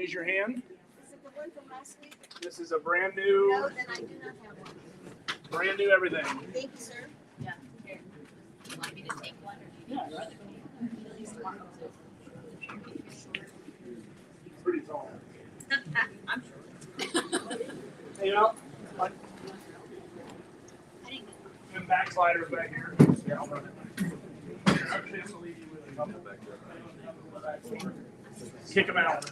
Raise your hand. Is it the one from last week? This is a brand new. No, then I do not have one. Brand new everything. Thank you, sir. Yeah. Here. Do you want me to take one or do you need your other Pretty tall. I'm sure. Hey, you know, like, I didn't get and backsliders back here. Yeah, I'll run it. Actually, I'm gonna leave you with a couple back there. Kick them out.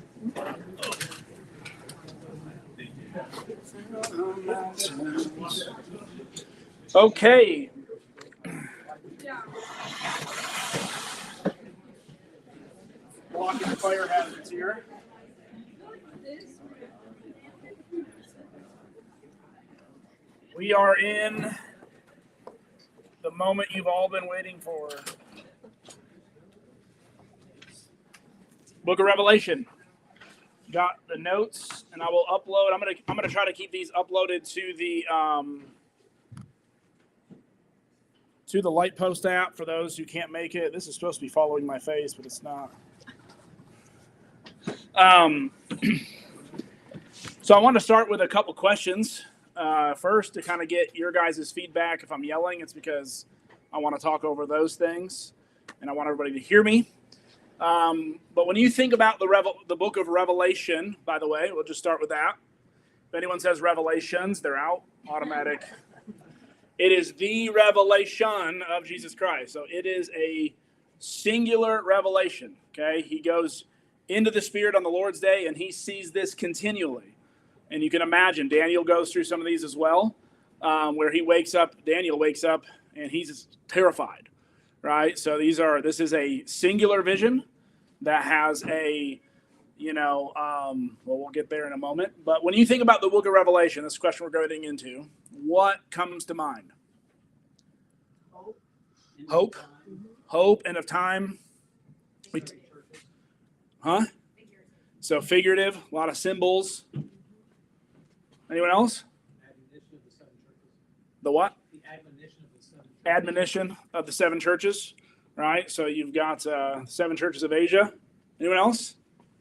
Okay. Blocking fire hazards here. We are in the moment you've all been waiting for. Book of Revelation. Got the notes, and I will upload. I'm gonna try to keep these uploaded to the Light Post app for those who can't make it. This is supposed to be following my face, but it's not. So I want to start with a couple questions. First, to kind of get your guys' feedback. If I'm yelling, it's because I want to talk over those things, and I want everybody to hear me. But when you think about the book of Revelation, by the way, we'll just start with that. If anyone says Revelations, they're out. Automatic. It is the revelation of Jesus Christ. So it is a singular revelation. Okay, he goes into the Spirit on the Lord's day, and he sees this continually. And you can imagine Daniel goes through some of these as well, where he wakes up. Daniel wakes up, and he's terrified. Right, so this is a singular vision that has a, well, we'll get there in a moment. But when you think about the book of Revelation, this question we're going into, what comes to mind? Hope, end of time. So figurative, a lot of symbols. Anyone else? The what? Admonition of the seven churches, right? So you've got seven churches of Asia. Anyone else?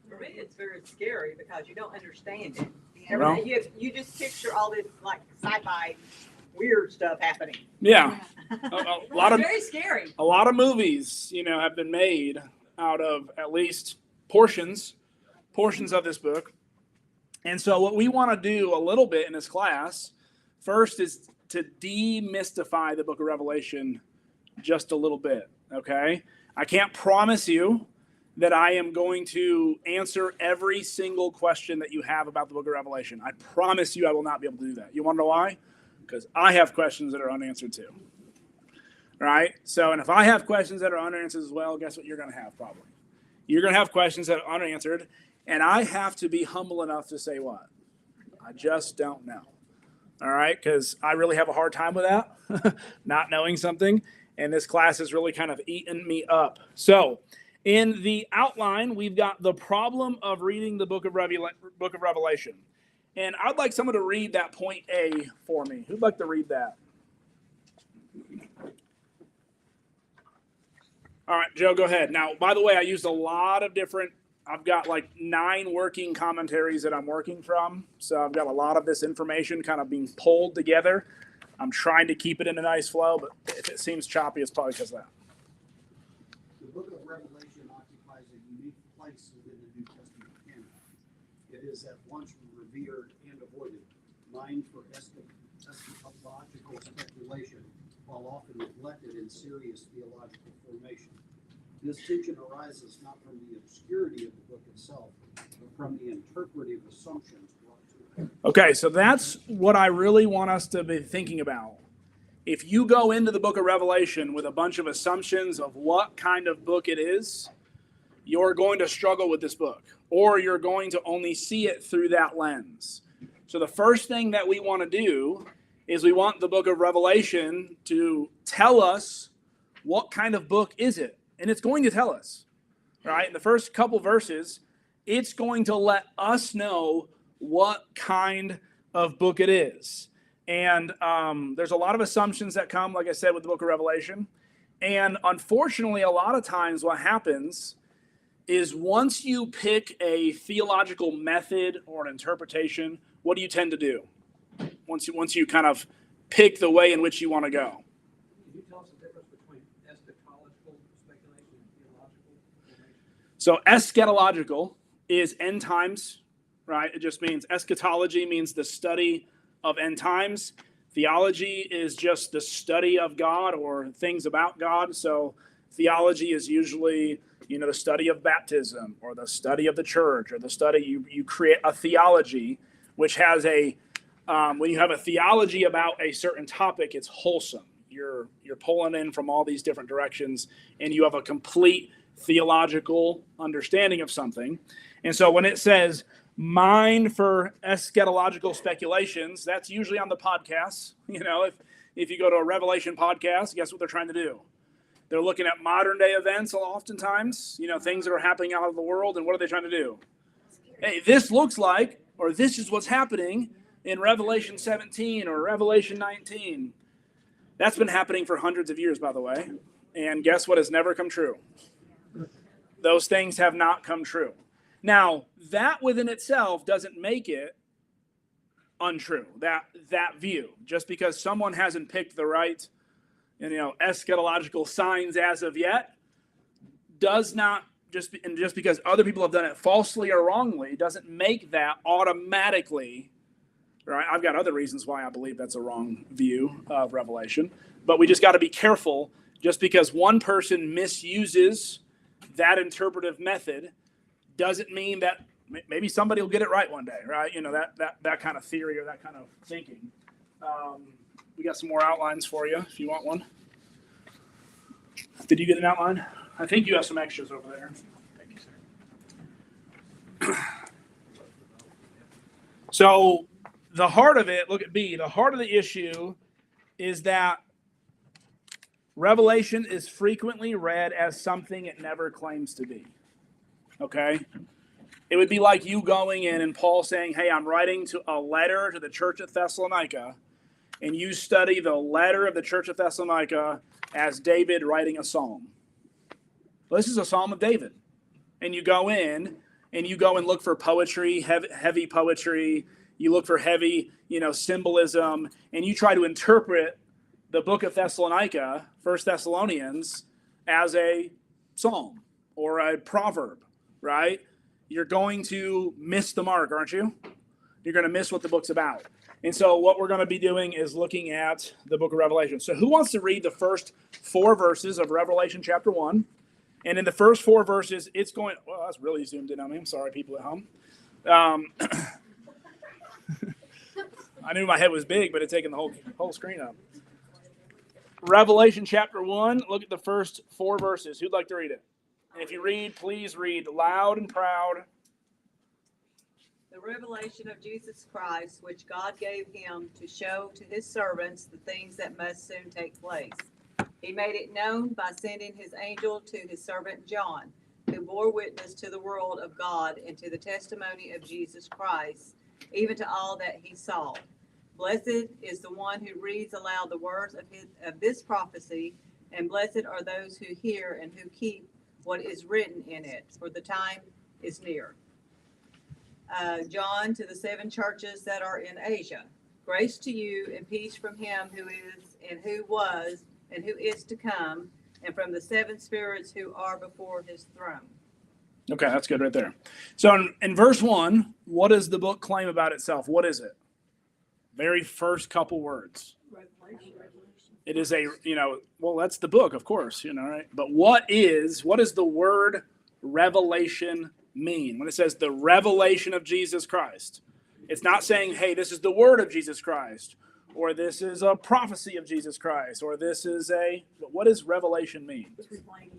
For me, it's very scary because you don't understand it. Well, You just picture all this like sci-fi weird stuff happening. Yeah, a lot of very scary. A lot of movies, have been made out of at least portions of this book. And so what we want to do a little bit in this class first is to demystify the book of Revelation just a little bit, okay? I can't promise you that I am going to answer every single question that you have about the book of Revelation. I promise you I will not be able to do that. You want to know why? Because I have questions that are unanswered too, right? So, and if I have questions that are unanswered as well, guess what you're going to have probably? You're going to have questions that are unanswered, and I have to be humble enough to say what? I just don't know. All right, because I really have a hard time with that, not knowing something, and this class has really kind of eaten me up. So, in the outline, we've got the problem of reading the book of Revelation, and I'd like someone to read that point A for me. Who'd like to read that? All right, Joe, go ahead. Now, by the way, I used a lot of different. I've got like 9 working commentaries that I'm working from. So I've got a lot of this information kind of being pulled together. I'm trying to keep it in a nice flow, but if it seems choppy, it's probably because of that. The book of Revelation occupies a unique place within the New Testament canon. It is at once revered and avoided, mined for eschatological speculation, while often neglected in serious theological formation. This tension arises not from the obscurity of the book itself, but from the interpretive assumptions brought to it. Okay, so that's what I really want us to be thinking about. If you go into the book of Revelation with a bunch of assumptions of what kind of book it is, you're going to struggle with this book, or you're going to only see it through that lens. So the first thing that we want to do is we want the book of Revelation to tell us what kind of book is it. And it's going to tell us, right? In the first couple verses, it's going to let us know what kind of book it is. And there's a lot of assumptions that come, like I said, with the book of Revelation. And unfortunately, a lot of times what happens is once you pick a theological method or an interpretation, what do you tend to do? Once you kind of pick the way in which you want to go. Can you tell us the difference between eschatological speculation and theological information? So eschatological is end times, right? It just means eschatology means the study of end times. Theology is just the study of God or things about God. So theology is usually, the study of baptism or the study of the church or the study, you create a theology, which has when you have a theology about a certain topic, it's wholesome. You're pulling in from all these different directions and you have a complete theological understanding of something. And so when it says mind for eschatological speculations, that's usually on the podcasts. If you go to a Revelation podcast, guess what they're trying to do? They're looking at modern day events oftentimes, things that are happening out of the world. And what are they trying to do? Hey, this looks like, or this is what's happening in Revelation 17 or Revelation 19. That's been happening for hundreds of years, by the way. And guess what has never come true? Those things have not come true. Now, that within itself doesn't make it untrue, that view. Just because someone hasn't picked the right, eschatological signs as of yet, does not, just because other people have done it falsely or wrongly, doesn't make that automatically, right? I've got other reasons why I believe that's a wrong view of Revelation, but we just got to be careful. Just because one person misuses that interpretive method doesn't mean that maybe somebody will get it right one day, right? That kind of theory or that kind of thinking. We got some more outlines for you if you want one. Did you get an outline? I think you have some extras over there. Thank you, sir. So the heart of it, look at B, the heart of the issue is that Revelation is frequently read as something it never claims to be. Okay? It would be like you going in and Paul saying, hey, I'm writing to a letter to the church at Thessalonica, and you study the letter of the church of Thessalonica as David writing a psalm. Well, this is a psalm of David. And you go in and look for poetry, heavy poetry. You look for heavy, symbolism, and you try to interpret the book of Thessalonica, 1 Thessalonians, as a psalm or a proverb, right? You're going to miss the mark, aren't you? You're going to miss what the book's about. And so what we're going to be doing is looking at the book of Revelation. So who wants to read the first 4 verses of Revelation chapter 1? And in the first 4 verses, it's going, well, that's really zoomed in on me. I'm sorry, people at home. I knew my head was big, but it's taking the whole screen up. Revelation chapter 1, look at the first 4 verses. Who'd like to read it? And if you read, please read loud and proud. The revelation of Jesus Christ, which God gave him to show to his servants the things that must soon take place. He made it known by sending his angel to his servant John, who bore witness to the world of God and to the testimony of Jesus Christ, even to all that he saw. Blessed is the one who reads aloud the words of this prophecy, and blessed are those who hear and who keep what is written in it, for the time is near. John, to the 7 churches that are in Asia, grace to you and peace from him who is and who was and who is to come, and from the 7 spirits who are before his throne. Okay, that's good right there. So in verse 1, what does the book claim about itself? What is it? Very first couple words. It is well, that's the book, of course, right? But what does the word revelation mean? When it says the revelation of Jesus Christ, it's not saying, hey, this is the word of Jesus Christ, or this is a prophecy of Jesus Christ, or this is but what does revelation mean? It's revealing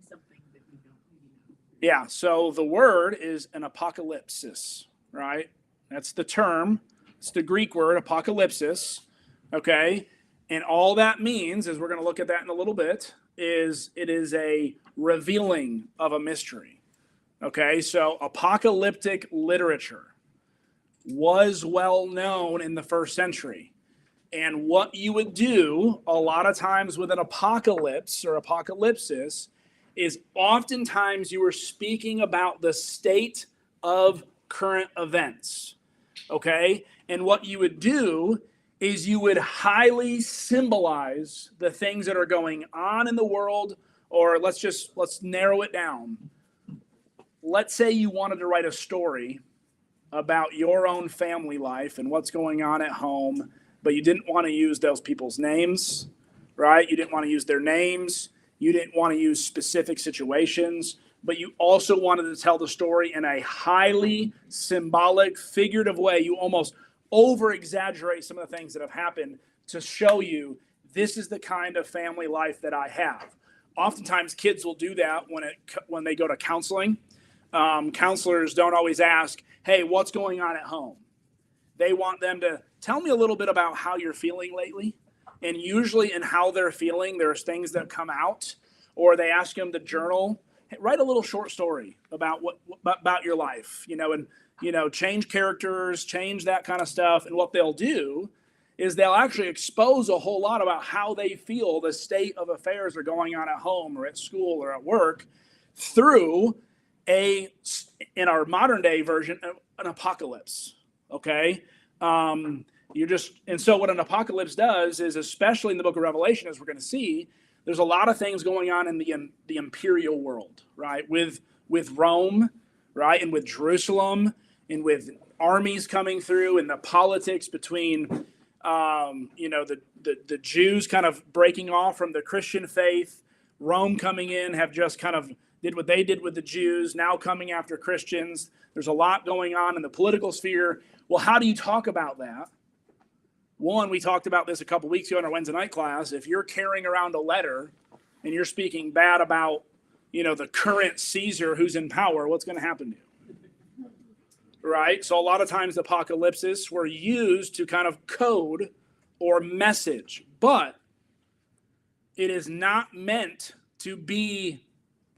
something that we don't really know. Yeah, so the word is an apocalypsis, right? That's the term. It's the Greek word, apocalypsis, okay? And all that means, as we're going to look at that in a little bit, is it is a revealing of a mystery, okay? So apocalyptic literature was well known in the first century. And what you would do a lot of times with an apocalypse or apocalypsis is oftentimes you are speaking about the state of current events. Okay? And what you would do is you would highly symbolize the things that are going on in the world, or let's narrow it down. Let's say you wanted to write a story about your own family life and what's going on at home, but you didn't want to use those people's names, right? You didn't want to use their names. You didn't want to use specific situations, but you also wanted to tell the story in a highly symbolic, figurative way. You almost over-exaggerate some of the things that have happened to show you this is the kind of family life that I have. Oftentimes, kids will do that when they go to counseling. Counselors don't always ask, hey, what's going on at home? They want them to tell me a little bit about how you're feeling lately. And usually in how they're feeling, there's things that come out, or they ask them to journal. Hey, write a little short story about about your life, and change characters, change that kind of stuff. And what they'll do is they'll actually expose a whole lot about how they feel the state of affairs are going on at home or at school or at work through in our modern day version, an apocalypse. Okay. And so what an apocalypse does is, especially in the book of Revelation, as we're going to see, there's a lot of things going on in the imperial world, right? With Rome, right? And with Jerusalem, and with armies coming through, and the politics between, the Jews kind of breaking off from the Christian faith, Rome coming in, have just kind of did what they did with the Jews, now coming after Christians. There's a lot going on in the political sphere. Well, how do you talk about that? One, we talked about this a couple weeks ago in our Wednesday night class. If you're carrying around a letter and you're speaking bad about, the current Caesar who's in power, what's going to happen to you? Right? So a lot of times apocalypses were used to kind of code or message, but it is not meant to be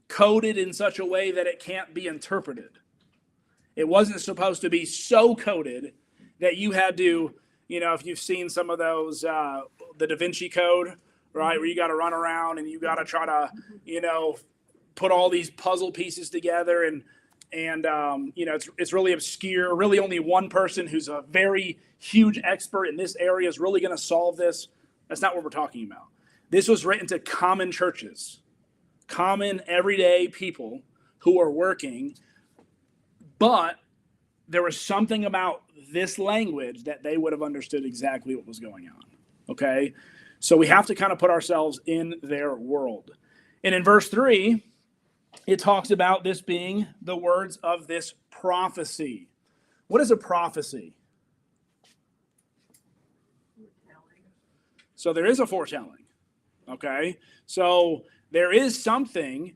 coded in such a way that it can't be interpreted. It wasn't supposed to be so coded that you had to, if you've seen some of those, the Da Vinci Code, right, where you got to run around and you got to try to, put all these puzzle pieces together, and it's really obscure. Really, only one person who's a very huge expert in this area is really going to solve this. That's not what we're talking about. This was written to common churches, common everyday people who are working, but there was something about this language that they would have understood exactly what was going on. Okay? So we have to kind of put ourselves in their world. And in verse 3, it talks about this being the words of this prophecy. What is a prophecy? So there is a foretelling. Okay? So there is something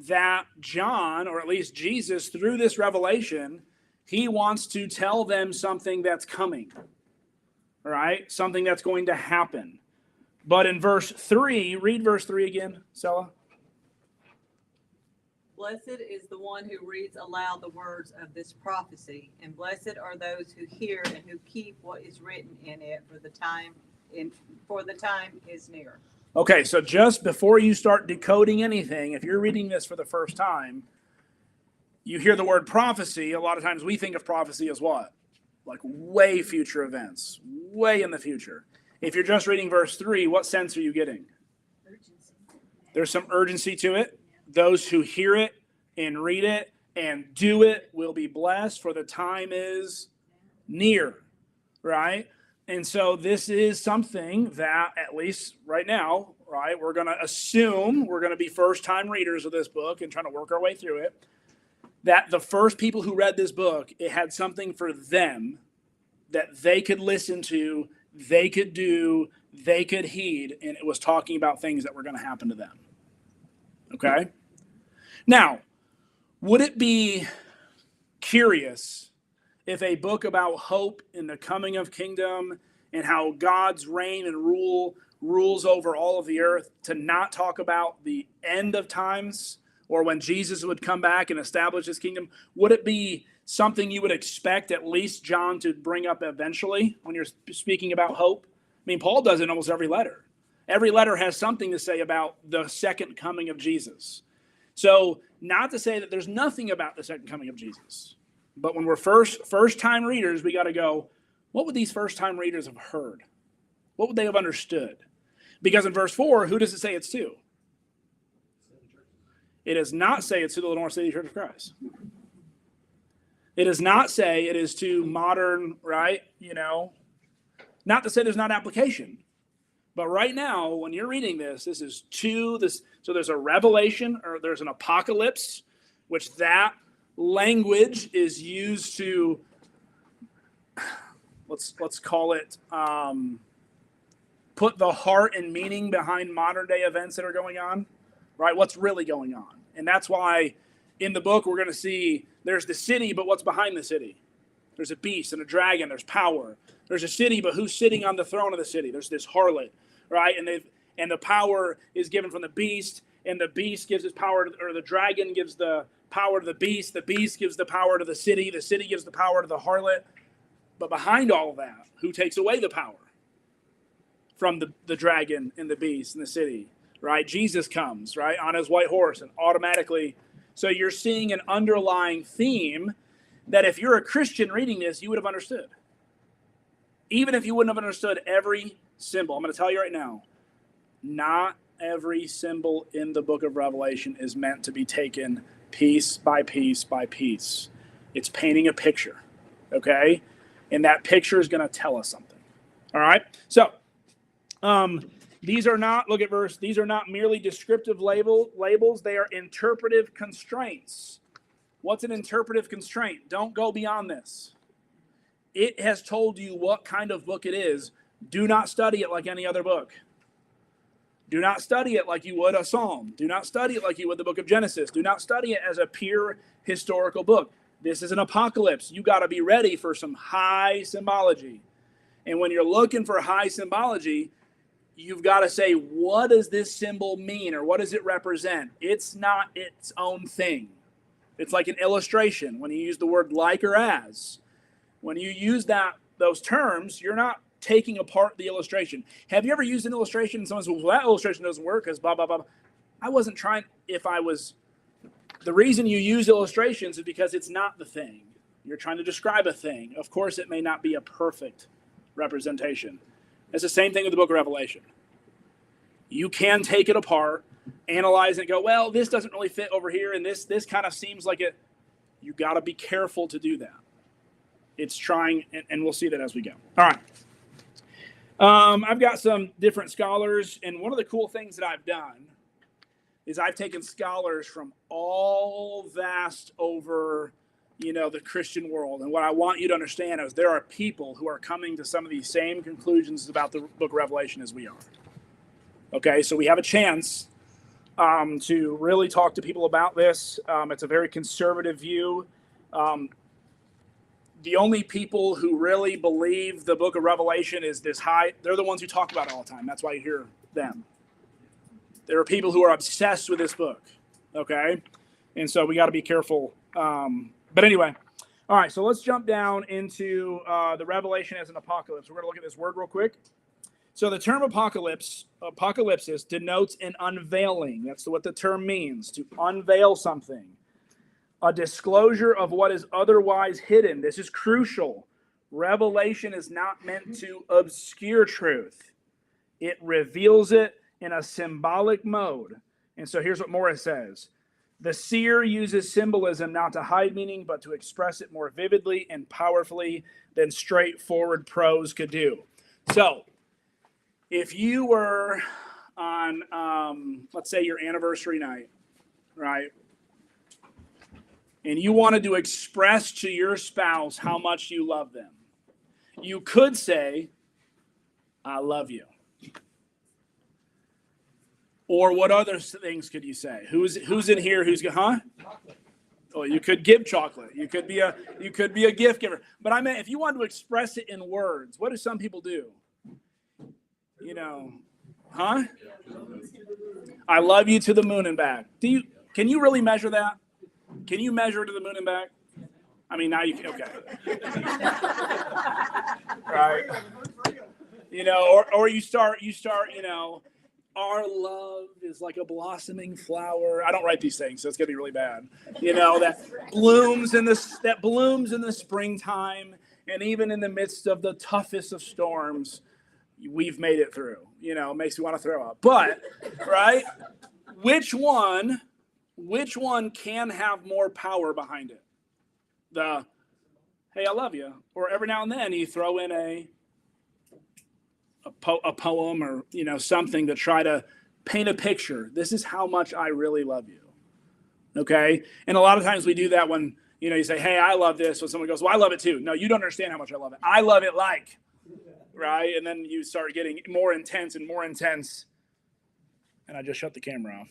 that John, or at least Jesus, through this revelation, he wants to tell them something that's coming. All right? Something that's going to happen. But in verse 3, read verse 3 again, Sella. Blessed is the one who reads aloud the words of this prophecy, and blessed are those who hear and who keep what is written in it, for the time is near. Okay, so just before you start decoding anything, if you're reading this for the first time, you hear the word prophecy. A lot of times we think of prophecy as what? Like way future events, way in the future. If you're just reading verse 3, what sense are you getting? Urgency. There's some urgency to it. Those who hear it and read it and do it will be blessed, for the time is near, right? And so this is something that, at least right now, right, we're going to assume we're going to be first-time readers of this book and trying to work our way through it, that the first people who read this book, it had something for them that they could listen to, they could do, they could heed, and it was talking about things that were going to happen to them. Okay? Now, would it be curious if a book about hope in the coming of kingdom and how God's reign and rules over all of the earth, to not talk about the end of times or when Jesus would come back and establish his kingdom? Would it be something you would expect at least John to bring up eventually when you're speaking about hope? I mean, Paul does it in almost every letter. Every letter has something to say about the second coming of Jesus. So not to say that there's nothing about the second coming of Jesus, but when we're first time readers, we got to go, what would these first time readers have heard? What would they have understood? Because in verse 4, who does it say it's to? It does not say it's to the Lenore City Church of Christ. It does not say it is to modern, right? Not to say there's not application. But right now, when you're reading this is to this. So there's a revelation or there's an apocalypse, which that language is used to, let's call it, put the heart and meaning behind modern day events that are going on, right? What's really going on. And that's why in the book, we're going to see there's the city, but what's behind the city? There's a beast and a dragon. There's power. There's a city, but who's sitting on the throne of the city? There's this harlot, right? And the power is given from the beast, and the beast gives its power, or the dragon gives the power to the beast gives the power to the city gives the power to the harlot. But behind all of that, who takes away the power from the dragon and the beast and the city, right? Jesus comes, right, on his white horse, and automatically, so you're seeing an underlying theme that if you're a Christian reading this, you would have understood. Even if you wouldn't have understood every symbol. I'm going to tell you right now, not every symbol in the book of Revelation is meant to be taken piece by piece by piece. It's painting a picture, okay? And that picture is going to tell us something. All right? So, these are not, look at verse, these are not merely descriptive labels. They are interpretive constraints. What's an interpretive constraint? Don't go beyond this. It has told you what kind of book it is. Do not study it like any other book. Do not study it like you would a Psalm. Do not study it like you would the book of Genesis. Do not study it as a pure historical book. This is an apocalypse. You got to be ready for some high symbology. And when you're looking for high symbology, you've got to say, what does this symbol mean, or what does it represent? It's not its own thing. It's like an illustration. When you use the word like or as, when you use those terms, you're not taking apart the illustration. Have you ever used an illustration and someone says, well, that illustration doesn't work because blah, blah, blah. I wasn't trying, the reason you use illustrations is because it's not the thing. You're trying to describe a thing. Of course, it may not be a perfect representation. It's the same thing with the book of Revelation. You can take it apart, analyze it, and go, well, this doesn't really fit over here, and this kind of seems like it. You got to be careful to do that. It's trying, and we'll see that as we go. All right. I've got some different scholars, and one of the cool things that I've done is I've taken scholars from all vast over, the Christian world. And what I want you to understand is there are people who are coming to some of these same conclusions about the book of Revelation as we are. Okay, so we have a chance to really talk to people about this. It's a very conservative view. The only people who really believe the book of Revelation is this high, they're the ones who talk about it all the time. That's why you hear them. There are people who are obsessed with this book, okay? And so we got to be careful. But anyway, all right, so let's jump down into the Revelation as an apocalypse. We're going to look at this word real quick. So the term apocalypsis denotes an unveiling. That's what the term means, to unveil something. A disclosure of what is otherwise hidden. This is crucial. Revelation is not meant to obscure truth. It reveals it in a symbolic mode. And so here's what Morris says. The seer uses symbolism not to hide meaning, but to express it more vividly and powerfully than straightforward prose could do. So, if you were on, let's say, your anniversary night, right? And you wanted to express to your spouse how much you love them, you could say, I love you. Or what other things could you say? Who's in here? Oh, you could give chocolate. You could be a gift giver. But I mean, if you wanted to express it in words, what do some people do? I love you to the moon and back. Can you really measure that? Can you measure to the moon and back? I mean, now you can. Okay. Right. Or you start. our love is like a blossoming flower. I don't write these things, so it's gonna be really bad. You know, that blooms in the springtime, and even in the midst of the toughest of storms, we've made it through. You know, it makes me want to throw up. But right, which one can have more power behind it? The hey, I love you, or every now and then you throw in a poem or, you know, something to try to paint a picture. This is how much I really love you. Okay. And a lot of times we do that when, you know, you say, hey, I love this. When someone goes, well, I love it too. No, you don't understand how much I love it. I love it like, right. And then you start getting more intense and more intense. And I just shut the camera off.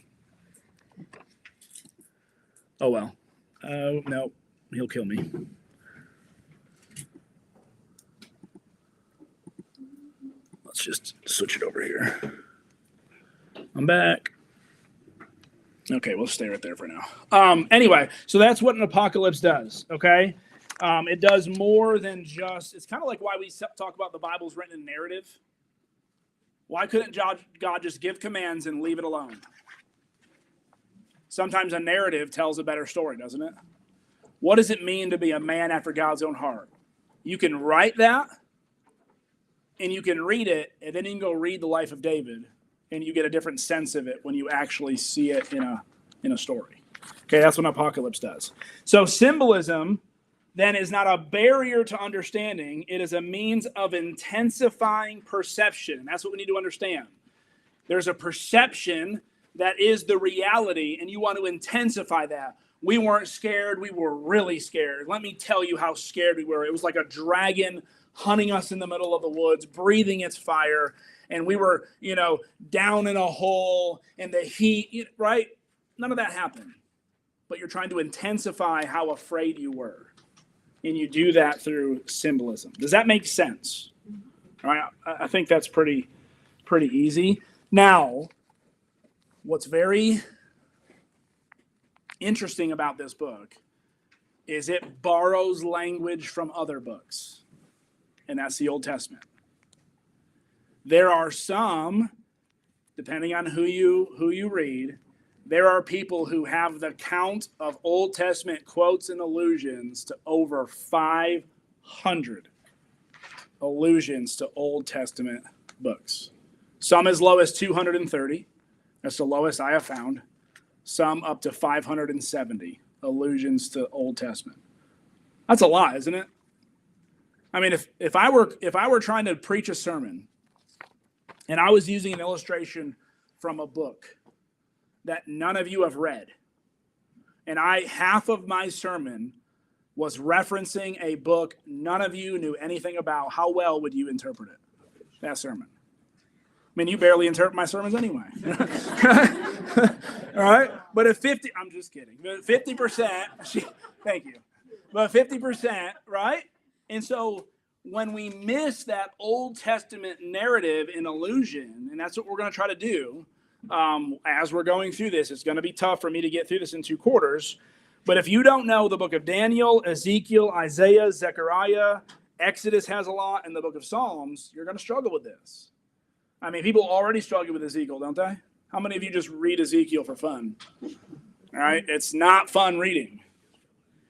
Oh, well. No, he'll kill me. Let's just switch it over here. I'm back. Okay, we'll stay right there for now. Anyway, so that's what an apocalypse does, okay? It does more than just, it's kind of like why we talk about the Bible's written in narrative. Why couldn't God just give commands and leave it alone? Sometimes a narrative tells a better story, doesn't it? What does it mean to be a man after God's own heart? You can write that, and you can read it, and then you can go read the life of David, and you get a different sense of it when you actually see it in a story. Okay, that's what apocalypse does. So symbolism then is not a barrier to understanding. It is a means of intensifying perception. That's what we need to understand. There's a perception that is the reality, and you want to intensify that. We weren't scared. We were really scared. Let me tell you how scared we were. It was like a dragon hunting us in the middle of the woods, breathing its fire. And we were, you know, down in a hole in the heat, right? None of that happened. But you're trying to intensify how afraid you were. And you do that through symbolism. Does that make sense? All right. I think that's pretty easy. Now, what's very interesting about this book is it borrows language from other books. And that's the Old Testament. There are some, depending on who you read, there are people who have the count of Old Testament quotes and allusions to over 500 allusions to Old Testament books. Some as low as 230. That's the lowest I have found. Some up to 570 allusions to Old Testament. That's a lot, isn't it? I mean, if I were trying to preach a sermon and I was using an illustration from a book that none of you have read, and half of my sermon was referencing a book none of you knew anything about, how well would you interpret it, that sermon? I mean, you barely interpret my sermons anyway. All right? But if 50, I'm just kidding. 50%, thank you. But 50%, right? And so when we miss that Old Testament narrative and allusion, and that's what we're going to try to do as we're going through this, it's going to be tough for me to get through this in 2 quarters. But if you don't know the book of Daniel, Ezekiel, Isaiah, Zechariah, Exodus has a lot, and the book of Psalms, you're going to struggle with this. I mean, people already struggle with Ezekiel, don't they? How many of you just read Ezekiel for fun? All right? It's not fun reading.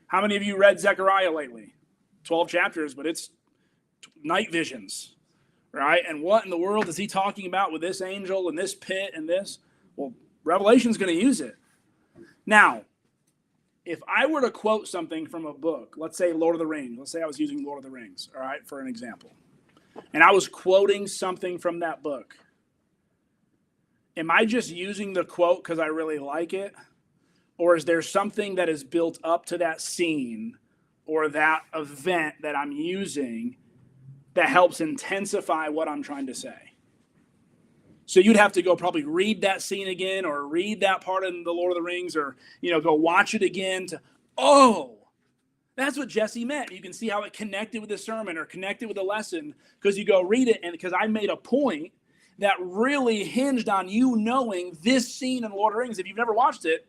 How many of you read Zechariah lately? 12 chapters, but it's night visions, right? And what in the world is he talking about with this angel and this pit and this? Well, Revelation's going to use it. Now, if I were to quote something from a book, let's say Lord of the Rings, let's say I was using Lord of the Rings, all right, for an example, and I was quoting something from that book, am I just using the quote because I really like it? Or is there something that is built up to that scene or that event that I'm using that helps intensify what I'm trying to say? So you'd have to go probably read that scene again, or read that part in the Lord of the Rings, or, you know, go watch it again to, oh, that's what Jesse meant. You can see how it connected with the sermon or connected with the lesson because you go read it, and because I made a point that really hinged on you knowing this scene in Lord of the Rings. If you've never watched it,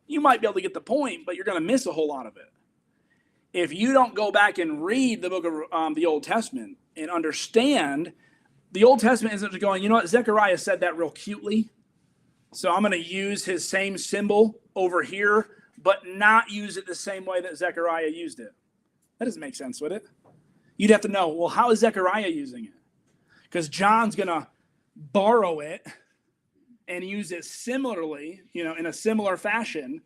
you might be able to get the point, but you're going to miss a whole lot of it. If you don't go back and read the book of the Old Testament and understand the Old Testament isn't just going, you know what, Zechariah said that real cutely, so I'm going to use his same symbol over here, but not use it the same way that Zechariah used it. That doesn't make sense, would it? You'd have to know, well, how is Zechariah using it? Because John's going to borrow it and use it similarly, in a similar fashion.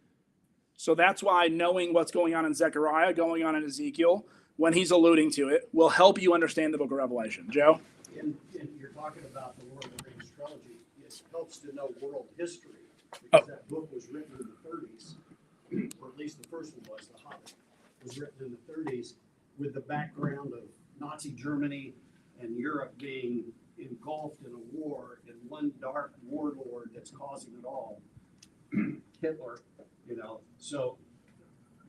So that's why knowing what's going on in Zechariah, going on in Ezekiel, when he's alluding to it, will help you understand the book of Revelation. Joe? And you're talking about the Lord of the Rings trilogy. It helps to know world history Oh. because that book was written in the 30s, or at least the first one was, The Hobbit, was written in the 30s with the background of Nazi Germany and Europe being engulfed in a war and one dark warlord that's causing it all, Hitler, So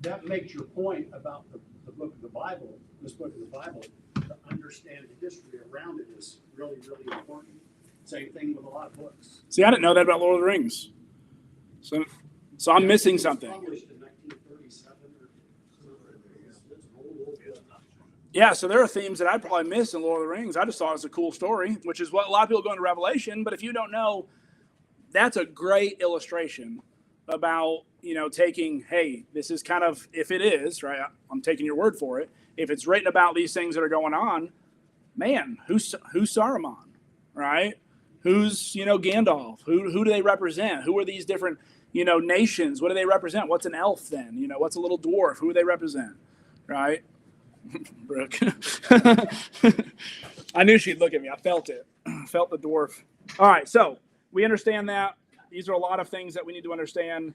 that makes your point about the book of the Bible, this book of the Bible, to understand the history around it is really, really important. Same thing with a lot of books. See, I didn't know that about Lord of the Rings. So I'm missing It was something. published in 1937 or something. It's an old book. Yeah, so there are themes that I probably missed in Lord of the Rings. I just thought it was a cool story, which is what a lot of people go into Revelation. But if you don't know, that's a great illustration about, taking, hey, this is kind of, if it is, right, I'm taking your word for it. If it's written about these things that are going on, man, who's Saruman, right? Who's, Gandalf? Who do they represent? Who are these different, nations? What do they represent? What's an elf then? What's a little dwarf? Who do they represent, right? Brooke. I knew she'd look at me. I felt it. Felt the dwarf. All right, so we understand that. These are a lot of things that we need to understand.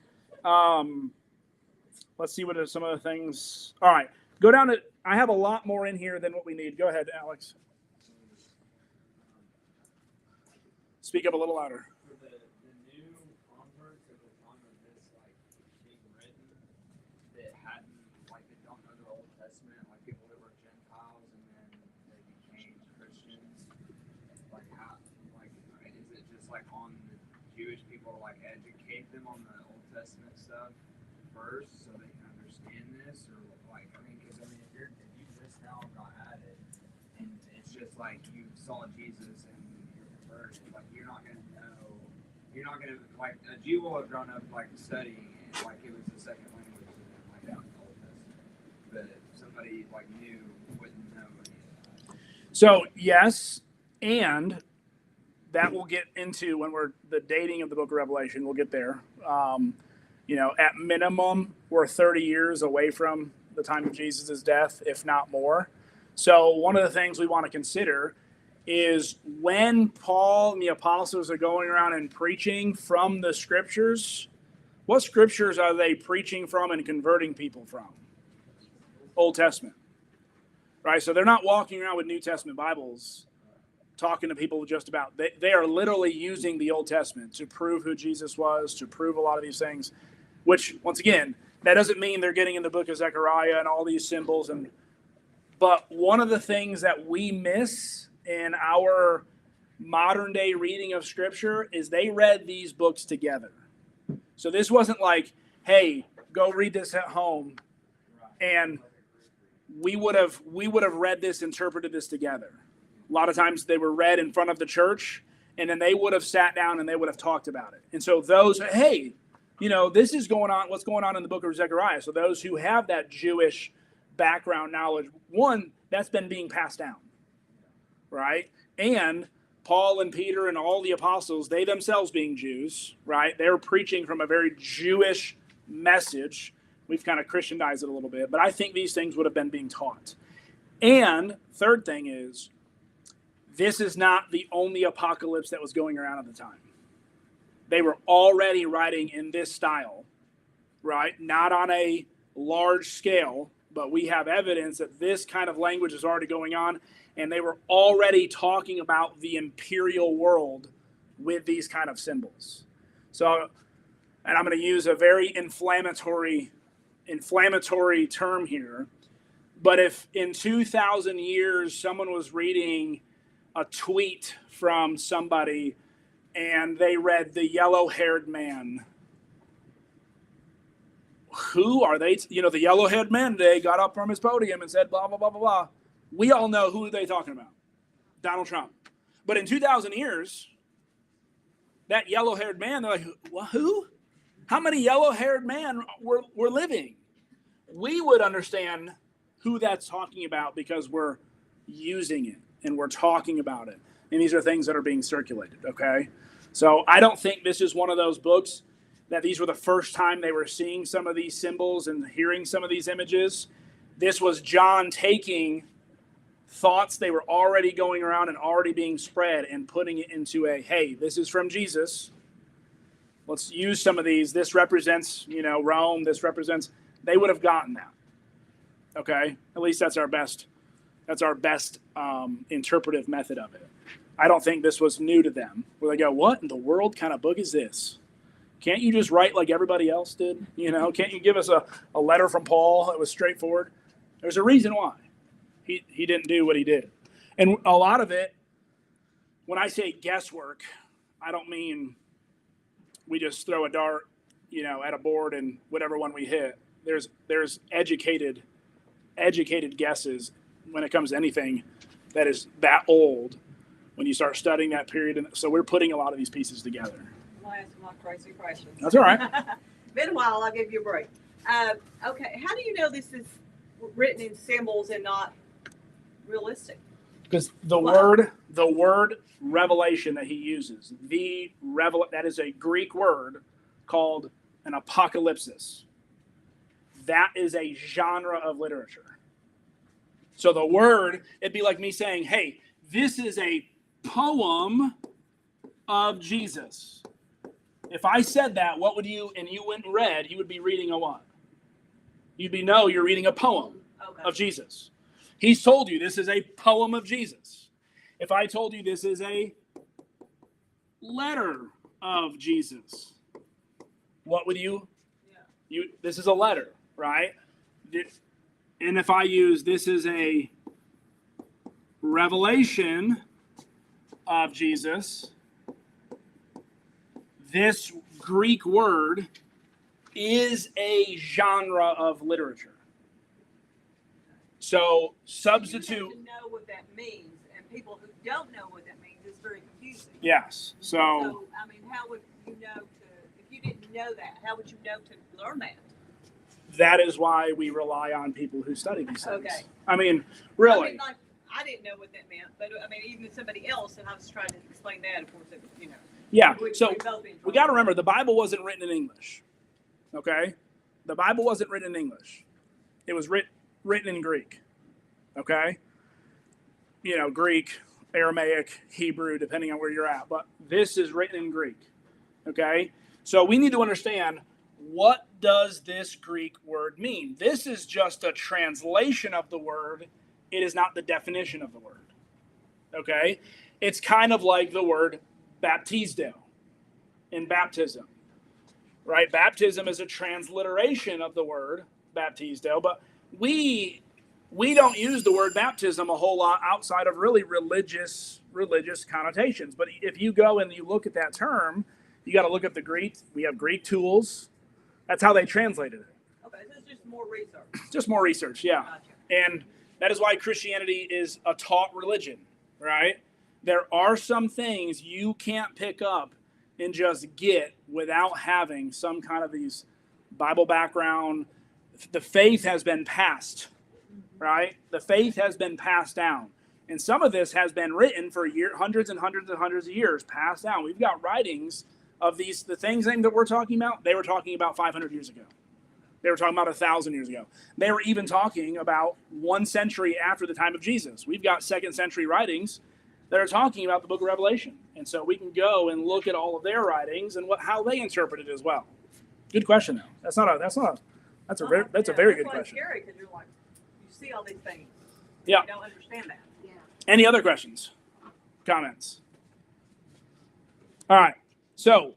Let's see what are some of the things. All right, go down to, I have a lot more in here than what we need. Go ahead, Alex. Speak up a little louder. For the new converts at the time of this being written that hadn't that don't know the Old Testament, people that were Gentiles and then they became Christians, how is it just on the Jewish people to educate them on the Old Testament stuff first so they can understand this, or because if you just now got at it and it's just you saw Jesus and you're converted, you're not gonna know. You're not gonna a Jew will have grown up studying it it was the second language to them, out in the Old Testament. But somebody new wouldn't know any of that. So yes, and that we'll get into when we're the dating of the book of Revelation. We'll get there. At minimum, we're 30 years away from the time of Jesus' death, if not more. So one of the things we want to consider is when Paul and the apostles are going around and preaching from the scriptures, what scriptures are they preaching from and converting people from? Old Testament, right? So they're not walking around with New Testament Bibles talking to people just about, they are literally using the Old Testament to prove who Jesus was, to prove a lot of these things, which once again, that doesn't mean they're getting in the book of Zechariah and all these symbols. But one of the things that we miss in our modern day reading of scripture is they read these books together. So this wasn't hey, go read this at home. And we would have read this, interpreted this together. A lot of times they were read in front of the church, and then they would have sat down and they would have talked about it. And so those, hey, this is going on, what's going on in the book of Zechariah. So those who have that Jewish background knowledge, one, that's been being passed down, right? And Paul and Peter and all the apostles, they themselves being Jews, right? They're preaching from a very Jewish message. We've kind of Christianized it a little bit, but I think these things would have been being taught. And third thing is, this is not the only apocalypse that was going around at the time. They were already writing in this style, right? Not on a large scale, but we have evidence that this kind of language is already going on, and they were already talking about the imperial world with these kind of symbols. So, and I'm going to use a very inflammatory term here, but if in 2,000 years someone was reading a tweet from somebody and they read the yellow-haired man, who are they? The yellow-haired man today got up from his podium and said blah, blah, blah, blah, blah. We all know who they're talking about. Donald Trump. But in 2,000 years, that yellow-haired man, they're like, well, who? How many yellow-haired men were living? We would understand who that's talking about because we're using it and we're talking about it. And these are things that are being circulated, okay? So I don't think this is one of those books that these were the first time they were seeing some of these symbols and hearing some of these images. This was John taking thoughts they were already going around and already being spread and putting it into a, hey, this is from Jesus. Let's use some of these. This represents, Rome. This represents, they would have gotten that. Okay? At least that's our best interpretive method of it. I don't think this was new to them. Where they go, what in the world kind of book is this? Can't you just write like everybody else did? Can't you give us a letter from Paul that was straightforward? There's a reason why. He didn't do what he did. And a lot of it, when I say guesswork, I don't mean we just throw a dart, at a board and whatever one we hit. There's educated guesses when it comes to anything that is that old when you start studying that period. And so we're putting a lot of these pieces together. I'll ask my crazy questions. That's all right. Been a while, I'll give you a break. Okay, how do you know this is written in symbols and not realistic? Because the word revelation that he uses, that is a Greek word called an apocalypsis. That is a genre of literature. So the word, it'd be like me saying, hey, this is a poem of Jesus. If I said that, what would you, and you went and read, you would be reading a what? You're reading a poem of Jesus. He's told you this is a poem of Jesus. If I told you this is a letter of Jesus, what would you? This is a letter, right? And if I use this is a revelation of Jesus, this Greek word is a genre of literature. So substitute. You have to know what that means, and people who don't know what that means, it's very confusing. Yes. So how would you know if you didn't know that, how would you know to learn that? That is why we rely on people who study these things. Okay. Really. I didn't know what that meant, but even somebody else, and I was trying to explain that, of course, Yeah. We got to remember the Bible wasn't written in English. Okay. The Bible wasn't written in English. It was written in Greek. Okay. Greek, Aramaic, Hebrew, depending on where you're at. But this is written in Greek. Okay. So we need to understand, what does this Greek word mean? This is just a translation of the word. It is not the definition of the word. Okay. It's kind of like the word baptizo in baptism. Right? Baptism is a transliteration of the word baptizo, but we don't use the word baptism a whole lot outside of really religious connotations. But if you go and you look at that term, you got to look at the Greek. We have Greek tools. That's how they translated it. Okay, so it's just more research. Just more research, yeah. Gotcha. And that is why Christianity is a taught religion, right? There are some things you can't pick up and just get without having some kind of these Bible background. The faith has been passed, right? The faith has been passed down. And some of this has been written for hundreds and hundreds and hundreds of years, passed down. We've got writings of the things that we're talking about, they were talking about 500 years ago. They were talking about 1,000 years ago. They were even talking about 1 century after the time of Jesus. We've got 2nd century writings that are talking about the book of Revelation. And so we can go and look at all of their writings and how they interpret it as well. Good question, though. That's a very good question. It's scary because you're like, you see all these things. Yeah. You don't understand that. Yeah. Any other questions? Comments? All right. So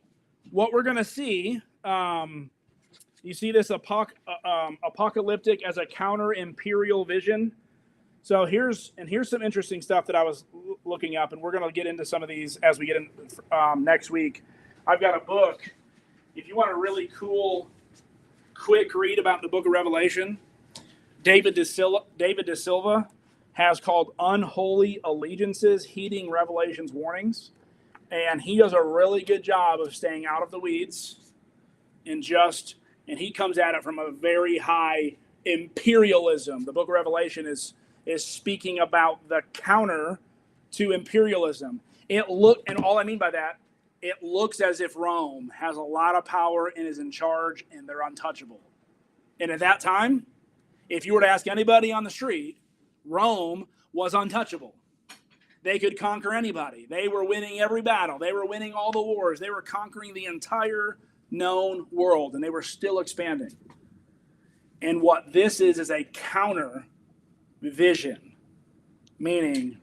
what we're going to see, you see this apocalyptic as a counter-imperial vision. So here's some interesting stuff that I was looking up, and we're going to get into some of these as we get in next week. I've got a book. If you want a really cool, quick read about the book of Revelation, David De Silva has called Unholy Allegiances, Heeding Revelation's Warnings. And he does a really good job of staying out of the weeds and he comes at it from a very high imperialism. The book of Revelation is speaking about the counter to imperialism. And all I mean by that, it looks as if Rome has a lot of power and is in charge and they're untouchable. And at that time, if you were to ask anybody on the street, Rome was untouchable. They could conquer anybody. They were winning every battle. They were winning all the wars. They were conquering the entire known world, and they were still expanding. And what this is a counter vision, meaning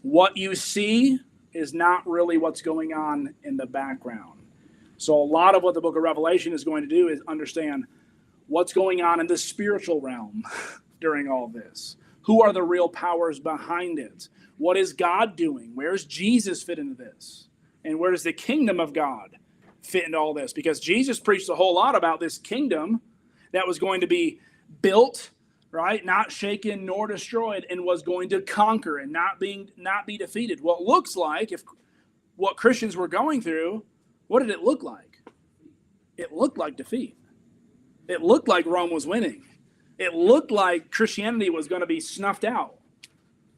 what you see is not really what's going on in the background. So a lot of what the book of Revelation is going to do is understand what's going on in the spiritual realm during all this. Who are the real powers behind it? What is God doing? Where's Jesus fit into this? And where does the kingdom of God fit into all this? Because Jesus preached a whole lot about this kingdom that was going to be built, right? Not shaken nor destroyed, and was going to conquer and not be defeated. Well, it looks like if what Christians were going through, what did it look like? It looked like defeat. It looked like Rome was winning. It looked like Christianity was going to be snuffed out.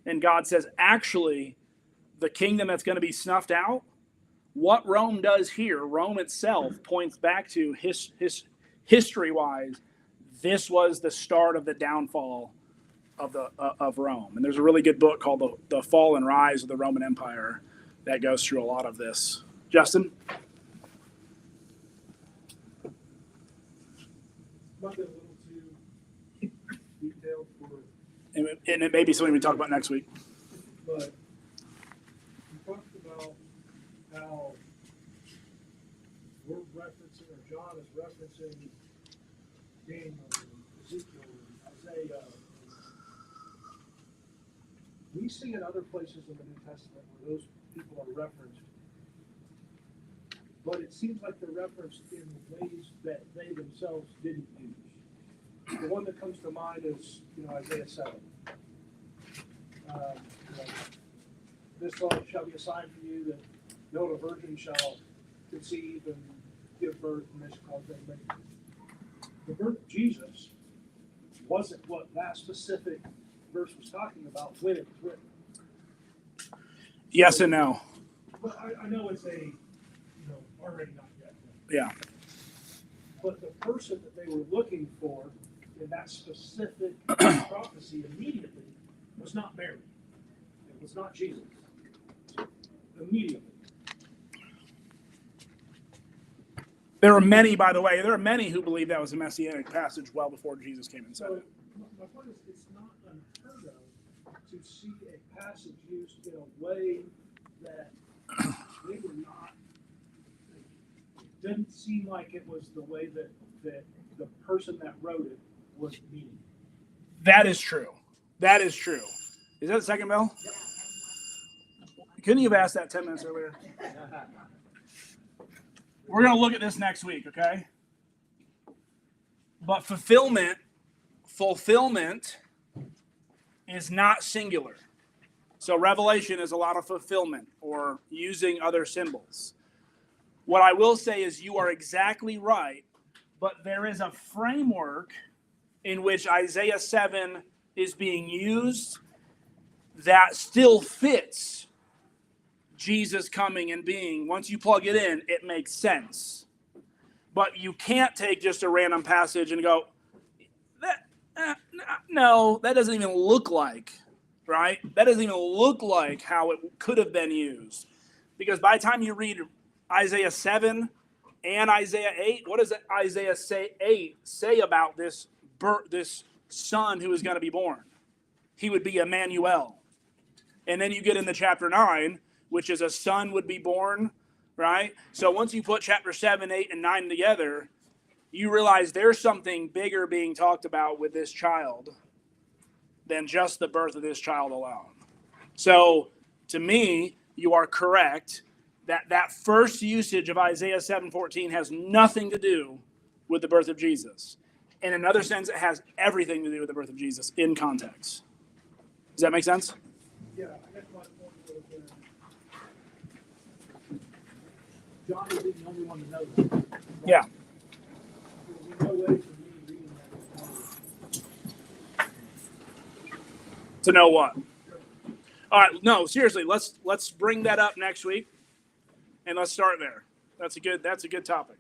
And God says, actually, the kingdom that's going to be snuffed out, what Rome does here, Rome itself points back to history-wise, this was the start of the downfall of Rome. And there's a really good book called The Fall and Rise of the Roman Empire that goes through a lot of this. Justin? Might be a little too detailed for, And it may be something we talk about next week. but you talked about how we're referencing, or John is referencing Daniel and Ezekiel and Isaiah. We see in other places in the New Testament where those people are referenced, but it seems like they're referenced in ways that they themselves didn't use. The one that comes to mind is, Isaiah 7. This shall be a sign for you that no virgin shall conceive and give birth, and they shall call his name. The birth of Jesus wasn't what that specific verse was talking about when it was written. Yes and no. But I know it's already not yet. Yeah. But the person that they were looking for in that specific prophecy immediately was not Mary. It was not Jesus. Immediately. There are many, by the way, who believe that was a messianic passage well before Jesus came and said So it. my point is, it's not unheard of to see a passage used in a way that they were not. It didn't seem like it was the way that the person that wrote it was meaning. That is true. That is true. Is that the second bell? Couldn't you have asked that 10 minutes earlier? We're going to look at this next week, okay? But fulfillment is not singular. So Revelation is a lot of fulfillment or using other symbols. What I will say is you are exactly right, but there is a framework in which Isaiah 7 is being used that still fits Jesus coming and being. Once you plug it in, it makes sense. But you can't take just a random passage and go, no, that doesn't even look like, right? That doesn't even look like how it could have been used. Because by the time you read Isaiah 7 and Isaiah 8, what does Isaiah 8 say about this son who is going to be born? He would be Emmanuel. And then you get into chapter 9, which is a son would be born, right? So once you put chapter 7, 8, and 9 together, you realize there's something bigger being talked about with this child than just the birth of this child alone. So to me, you are correct that first usage of Isaiah 7:14 has nothing to do with the birth of Jesus. In another sense, it has everything to do with the birth of Jesus in context. Does that make sense? Yeah, I guess my point was John would be the only one to know that. Yeah. There's no way for me reading that. To know what? All right. No, seriously. Let's bring that up next week, and let's start there. That's a good topic.